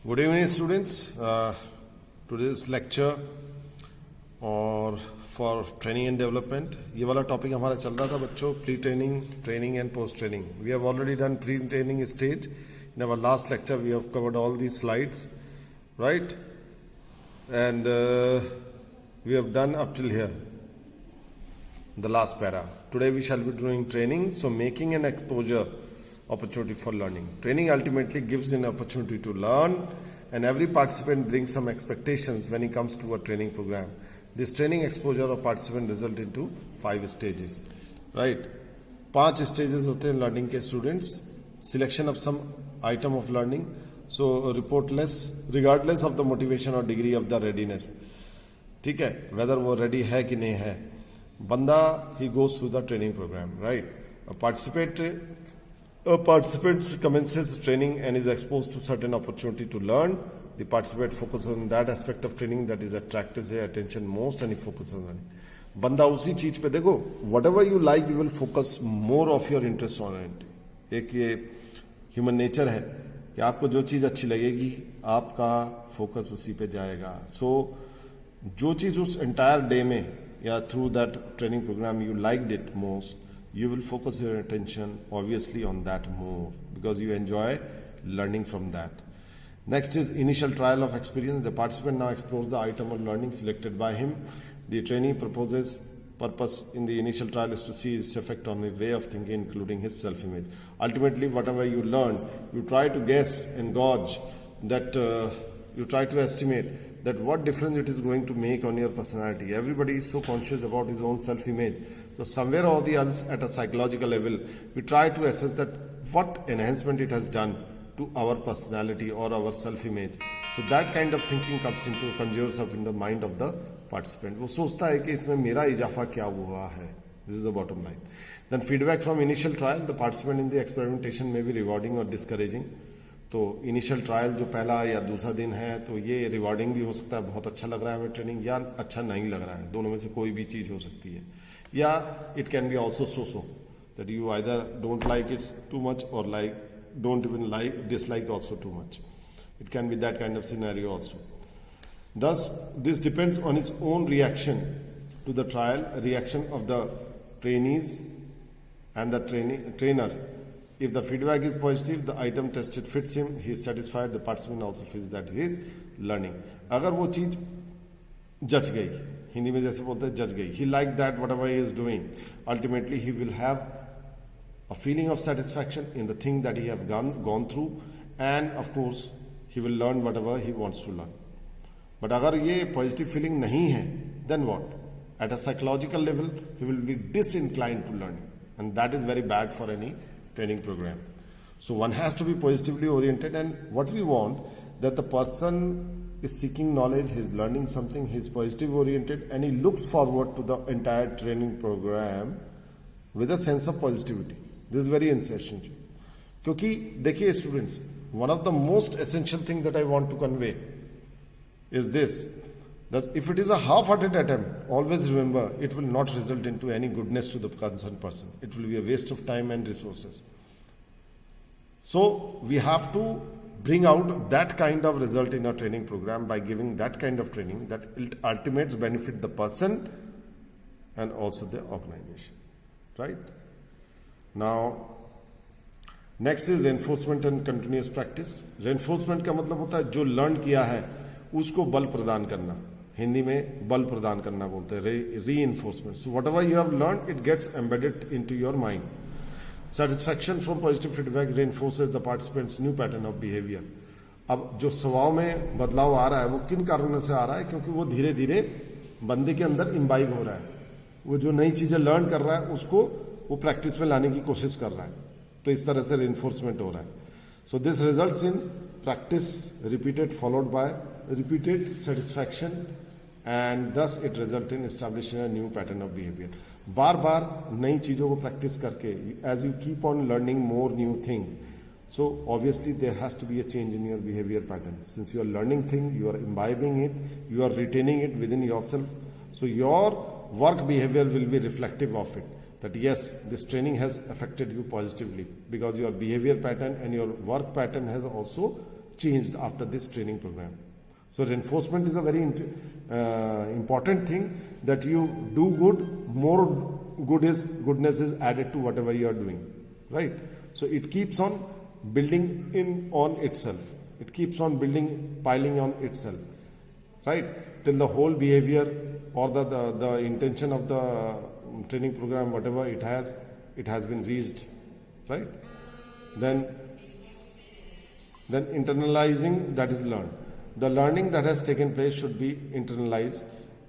Good evening, students. Today's lecture और for training and development, ये वाला टॉपिक हमारा चल रहा था बच्चों, pre training, training and post training. We have already done pre training stage. In our last lecture we have covered all these slides, right? And we have done up till here, the last para. Today we shall be doing training. So making an exposure opportunity for learning. Training ultimately gives an opportunity to learn, and every participant brings some expectations when he comes to a training program. This training exposure of participant result into 5 stages, right? 5 stages होते हैं learning के students. Selection of some item of learning. So reportless, regardless of the motivation or degree of the readiness. ठीक है, whether वो ready है कि नहीं है, बंदा he goes through the training program, right? A participant commences training and is exposed to certain opportunity to learn. The participant focuses on that aspect of training that is attracts his attention most and he focuses on it. बंदा उसी चीज पे देखो, whatever you like, you will focus more of your interest on it. एक ये human nature है कि आपको जो चीज अच्छी लगेगी आपका फोकस उसी पे जाएगा. सो जो चीज उस एंटायर डे में या through that training program you liked it most, you will focus your attention obviously on that more because you enjoy learning from that. Next is initial trial of experience. The participant now explores the item of learning selected by him. The trainee purpose in the initial trial is to see its effect on his way of thinking, including his self-image. Ultimately, whatever you learn, you try to guess and gauge that, you try to estimate that what difference it is going to make on your personality. Everybody is so conscious about his own self-image. So somewhere or the other at a psychological level, we try to assess that what enhancement it has done to our personality or our self-image. So that kind of thinking conjures up in the mind of the participant. वो सोचता है कि इसमें मेरा इजाफा क्या हुआ है. This is the bottom line. Then feedback from initial trial. The participant in the experimentation may be rewarding or discouraging. तो इनिशियल ट्रायल जो पहला या दूसरा दिन है तो ये रिवॉर्डिंग भी हो सकता है, बहुत अच्छा लग रहा है हमें ट्रेनिंग, या अच्छा नहीं लग रहा है. दोनों में से कोई भी चीज हो सकती है. या it can be also so that you either don't like it too much और like don't even like dislike also too much. It can be that kind of scenario also. Thus, this depends on his own reaction to the trial, reaction of the trainees and the trainer. If the feedback is positive, the item tested fits him, he is satisfied, the participant also feels that he is learning. अगर वो चीज जच गई, हिंदी में जैसे बोलते हैं जच गई, he liked that whatever he is doing, ultimately he will have a feeling of satisfaction in the thing that he have gone through, and of course he will learn whatever he wants to learn. But अगर ये positive feeling नहीं है, then what? At a psychological level, he will be disinclined to learning, and that is very bad for any training program. So one has to be positively oriented, and what we want, that the person is seeking knowledge, he is learning something, he is positive oriented, and he looks forward to the entire training program with a sense of positivity. This is very essential. क्योंकि देखिए students, one of the most essential thing that I want to convey is this, that if it is a half-hearted attempt, always remember it will not result into any goodness to the concerned person. It will be a waste of time and resources. So we have to bring out that kind of result in our training program by giving that kind of training that it ultimates benefit the person and also the organization, right? Now next is reinforcement and continuous practice. Reinforcement का मतलब होता है जो learn किया है उसको बल प्रदान करना, हिंदी में बल प्रदान करना बोलते हैं, reinforcement. So whatever you have learn it gets embedded into your mind. Satisfaction from positive feedback reinforces the participants new pattern of behaviour. अब जो स्वभाव में बदलाव आ रहा है वो किन कारणों से आ रहा है? क्योंकि वो धीरे धीरे बंदे के अंदर इम्बाइब हो रहा है, वो जो नई चीजें लर्न कर रहा है उसको वो प्रैक्टिस में लाने की कोशिश कर रहा है. तो इस तरह से रेनफोर्समेंट हो रहा है. So this results in practice repeated followed by repeated satisfaction, and thus it result in establishing a new pattern of behaviour. बार बार नई चीजों को प्रैक्टिस करके as you keep on learning more new things, so obviously there has to be a change in your behaviour pattern. Since you are learning thing, you are imbibing it, you are retaining it within yourself, so your work behaviour will be reflective of it. That yes, this training has affected you positively because your behavior pattern and your work pattern has also changed after this training program. So reinforcement is a very important thing, that you do good, more goodness is added to whatever you are doing, right? So it keeps on building on itself. It keeps on piling on itself, right? Till the whole behavior or the intention of the training program, whatever it has been reached, right? Then internalizing, that is learned. The learning that has taken place should be internalized.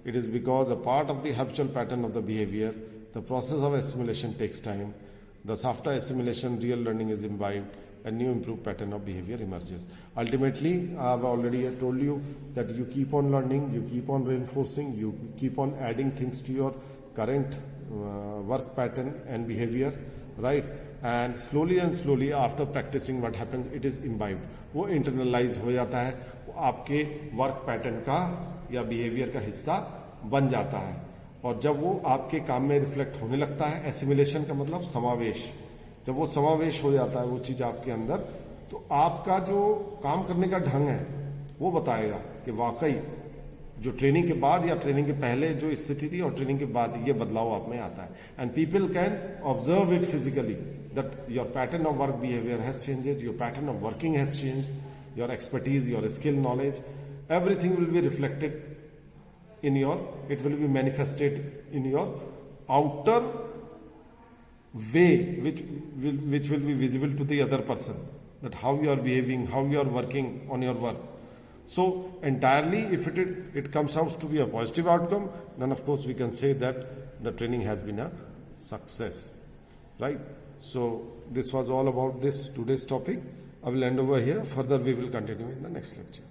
It is because a part of the habitual pattern of the behavior. The process of assimilation takes time. Thus, after assimilation, real learning is imbibed. A new improved pattern of behavior emerges. Ultimately, I have already told you that you keep on learning, you keep on reinforcing, you keep on adding things to your current work pattern and behavior, right? And slowly after practicing, what happens, it is imbibed. वो internalize हो जाता है, वो आपके work pattern का या behavior का हिस्सा बन जाता है. और जब वो आपके काम में रिफ्लेक्ट होने लगता है, एसिमिलेशन का मतलब समावेश, जब वो समावेश हो जाता है वो चीज आपके अंदर, तो आपका जो काम करने का ढंग है वो बताएगा कि वाकई जो ट्रेनिंग के बाद या ट्रेनिंग के पहले जो स्थिति थी और ट्रेनिंग के बाद ये बदलाव आप में आता है. And people can observe it physically that your pattern of work behaviour has changed, your pattern of working has changed, your expertise, your skill, knowledge, everything will be reflected in your, it will be manifested in your outer way, which will be visible to the other person, that how you are behaving, how you are working on your work. So entirely, if it comes out to be a positive outcome, then of course we can say that the training has been a success, right? So this was all about this today's topic. I will end over here. Further we will continue in the next lecture.